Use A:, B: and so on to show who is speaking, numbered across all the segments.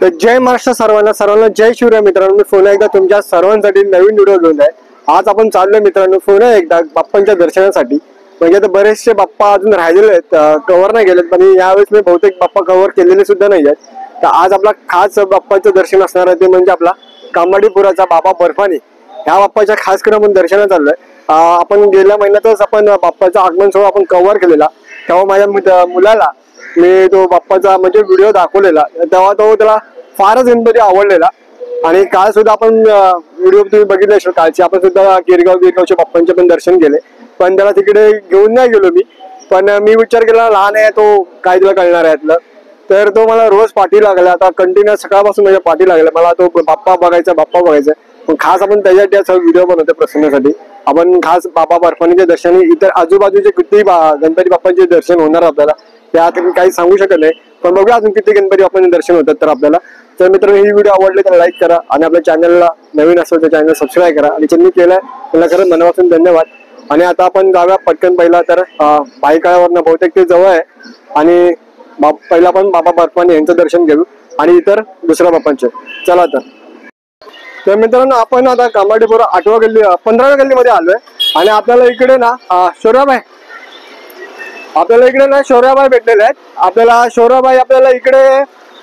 A: तर जय महाराष्ट्र सर्वांना जय शिवराय मित्रांनो। मी पुन्हा एकदा तुमच्या सर्वांसाठी नवीन व्हिडिओ घेऊन आहे। आज आपण चाललोय मित्रांनो पुन्हा एकदा बाप्पांच्या दर्शनासाठी। म्हणजे आता बरेचसे बाप्पा अजून राहिलेले आहेत, कव्हर नाही गेलेत, पण यावेळेस मी बहुतेक बाप्पा कव्हर केलेले सुद्धा नाही आहेत। तर आज आपला खास बाप्पाचं दर्शन असणार आहे ते म्हणजे आपला कामाडीपुराचा बाबा बर्फानी। ह्या बाप्पाच्या खास करून आपण दर्शनाला चाललोय। आपण गेल्या महिन्यातच आपण बाप्पाचं आगमन सोहळा आपण कव्हर केलेला, तेव्हा माझ्या मुलाला मी तो बाप्पाचा म्हणजे व्हिडिओ दाखवलेला, तेव्हा तो त्याला फारच गणपती आवडलेला। आणि काल सुद्धा आपण व्हिडिओ तुम्ही बघितले असेल, कालचे आपण सुद्धा गिरगावच्या बाप्पांचे पण दर्शन केले, पण त्याला तिकडे घेऊन नाही गेलो मी। पण मी विचार केला लहान आहे तो, काय तुला कळणार आहे यातलं। तर तो मला रोज पाठी लागला, आता कंटिन्यू सकाळपासून माझ्या पाठी लागला, मला तो बाप्पा बघायचा। पण खास आपण त्याच्यासाठी व्हिडिओ बनवतो प्रसंगासाठी। आपण खास बाबा बर्फानीच्या दर्शनाने इतर आजूबाजूचे किती गणपती बाप्पांचे दर्शन होणार आपल्याला त्यात मी काही सांगू शकत नाही, पण बघूया अजून किती गणपती बाप्पांचे दर्शन होतात तर आपल्याला। तर मित्रांनो ही व्हिडिओ आवडली तर लाईक करा, आणि आपल्या चॅनलला नवीन असेल तर चॅनल सबस्क्राईब करा, आणि ज्यांनी केलंय त्यांना खरंच मनापासून धन्यवाद। आणि आता आपण जाऊया पटकन पहिला तर भाईकाळावरनं, बहुतेक ते जवळ आहे, आणि पहिला आपण बाबा बर्फानी यांचं दर्शन घेऊ आणि इतर दुसऱ्या बाप्पांचे। चला तर मित्रांनो आपण आता कामाडीपुरा 8व्या गल्ली 15व्या गल्लीमध्ये आलोय, आणि आपल्याला इकडे ना शौर्याबाई भेटलेले आहेत। आपल्याला शौर्याबाई आपल्याला इकडे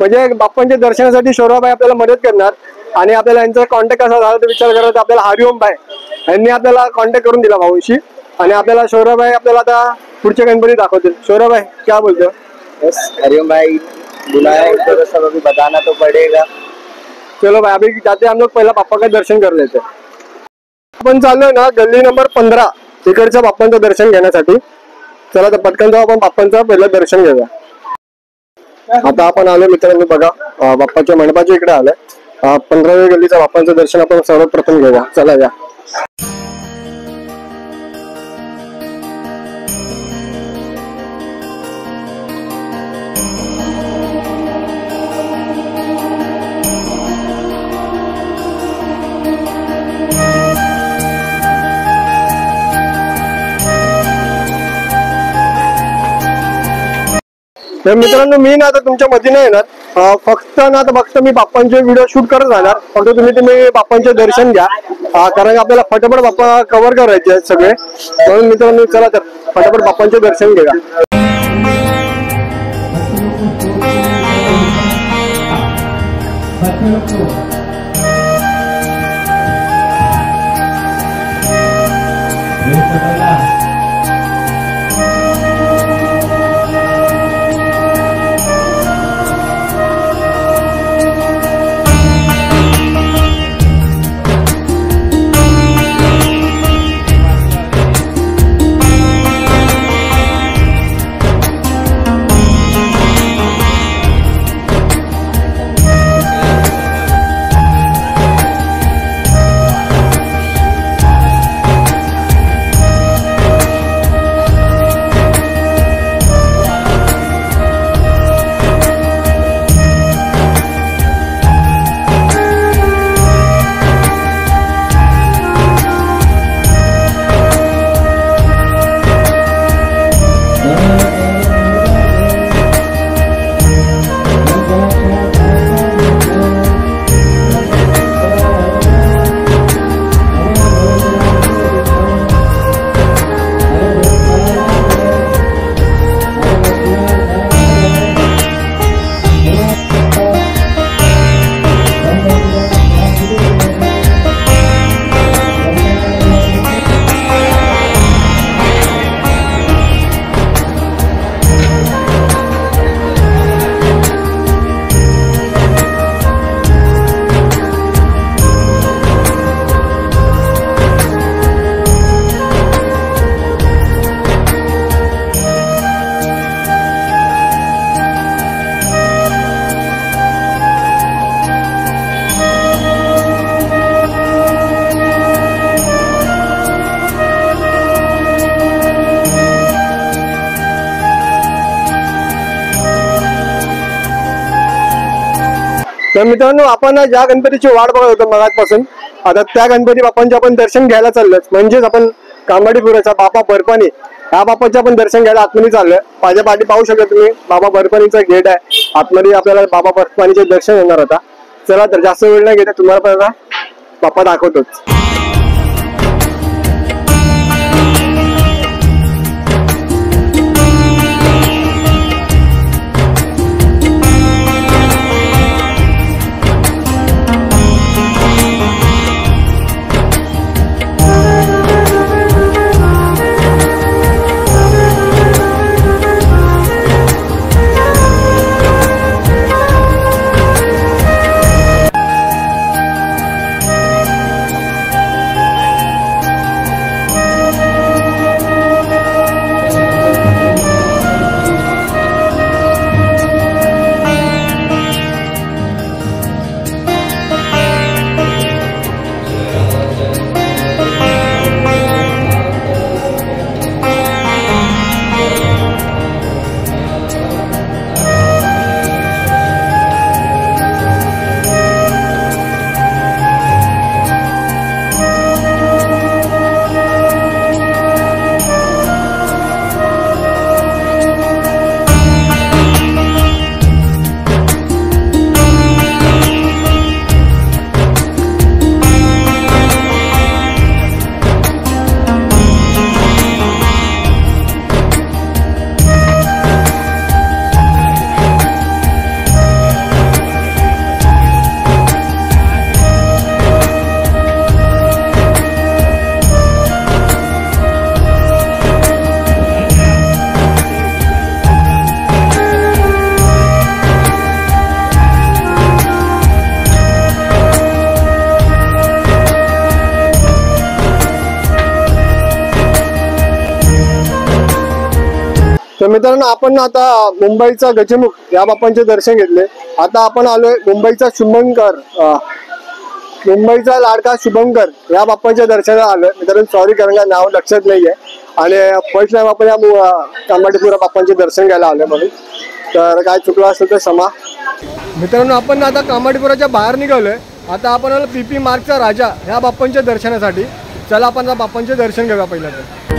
A: म्हणजे बाप्पांच्या दर्शनासाठी शौर्याबाई आपल्याला मदत करणार, आणि आपल्याला यांचा कॉन्टॅक्ट कसा झाला तर विचार करत आपल्याला हरिओम भाई यांनी आपल्याला कॉन्टॅक्ट करून दिला भाऊंशी, आणि आपल्याला शौर्याबाई आपल्याला आता पुढचे गणपती दाखवतील। शौर्याबाई क्या बोलते हो?
B: हरिओम भाई बुलाया तो सब अभी बताना तो पड़ेगा।
A: चलो भाई अभी जाते हम लोग पहिला बाप्पा का दर्शन कर लेते। आपण चाललोय ना गल्ली नंबर 15 तिकडच्या बाप्पांचं दर्शन घेण्यासाठी। चला तर पटकन जाऊ आपण बाप्पांचं पहिलं दर्शन घेऊया। आता आपण आलो मित्रांनो बघा बाप्पाच्या मंडपाच्या इकडे आलोय। 15व्या गल्लीच्या बाप्पांचं दर्शन आपण सर्वप्रथम घेऊया, चला या। तर मित्रांनो मी ना आता तुमच्या मध्ये नाही येणार, फक्त मी बाप्पांचे व्हिडिओ शूट करत राहणार। फक्त तुम्ही बाप्पांचे दर्शन घ्या, कारण आपल्याला फटाफट बाप्पा कव्हर करायचे आहेत सगळे। म्हणून मित्रांनो चला तर फटाफट बाप्पांचे दर्शन घ्या। तर मित्रांनो आपण ज्या गणपतीची वाट बघत होतो मगाचपासून, आता त्या गणपती बाप्पांचे आपण दर्शन घ्यायला चाललोय। म्हणजेच आपण कामाडीपुराचा बाबा बर्फानी ह्या बाप्पाच्या पण दर्शन घ्यायला आतमध्ये चाललोय। माझ्या पाठी पाहू शकता तुम्ही बाबा बर्फानीचा गेट आहे। आतमध्ये आपल्याला बाबा बर्फानीचे दर्शन होणार होता। चला तर जास्त वेळ नाही घेता तुम्हाला पहिला बाप्पा दाखवतोच। तर मित्रांनो आपण आता मुंबईचा गजमुख या बाप्पांचे दर्शन घेतले। आता आपण आलोय मुंबईचा शुभंकर मुंबईचा लाडका शुभंकर या बाप्पांच्या दर्शनाला आलोय। मित्रांनो सॉरी कारण का नाव लक्षात नाहीये आणि फर्स्ट टाइम आपण या कामाडीपुरा बाप्पांचे दर्शन घ्यायला आलोय म्हणून तर काय चुकलं असेल तर क्षमा। मित्रांनो आपण आता कामाडीपुराच्या बाहेर निघालोय। आता आपण पीपी मार्गचा राजा या बाप्पांच्या दर्शनासाठी चला आपण बाप्पांचे दर्शन घेऊया पहिला तर।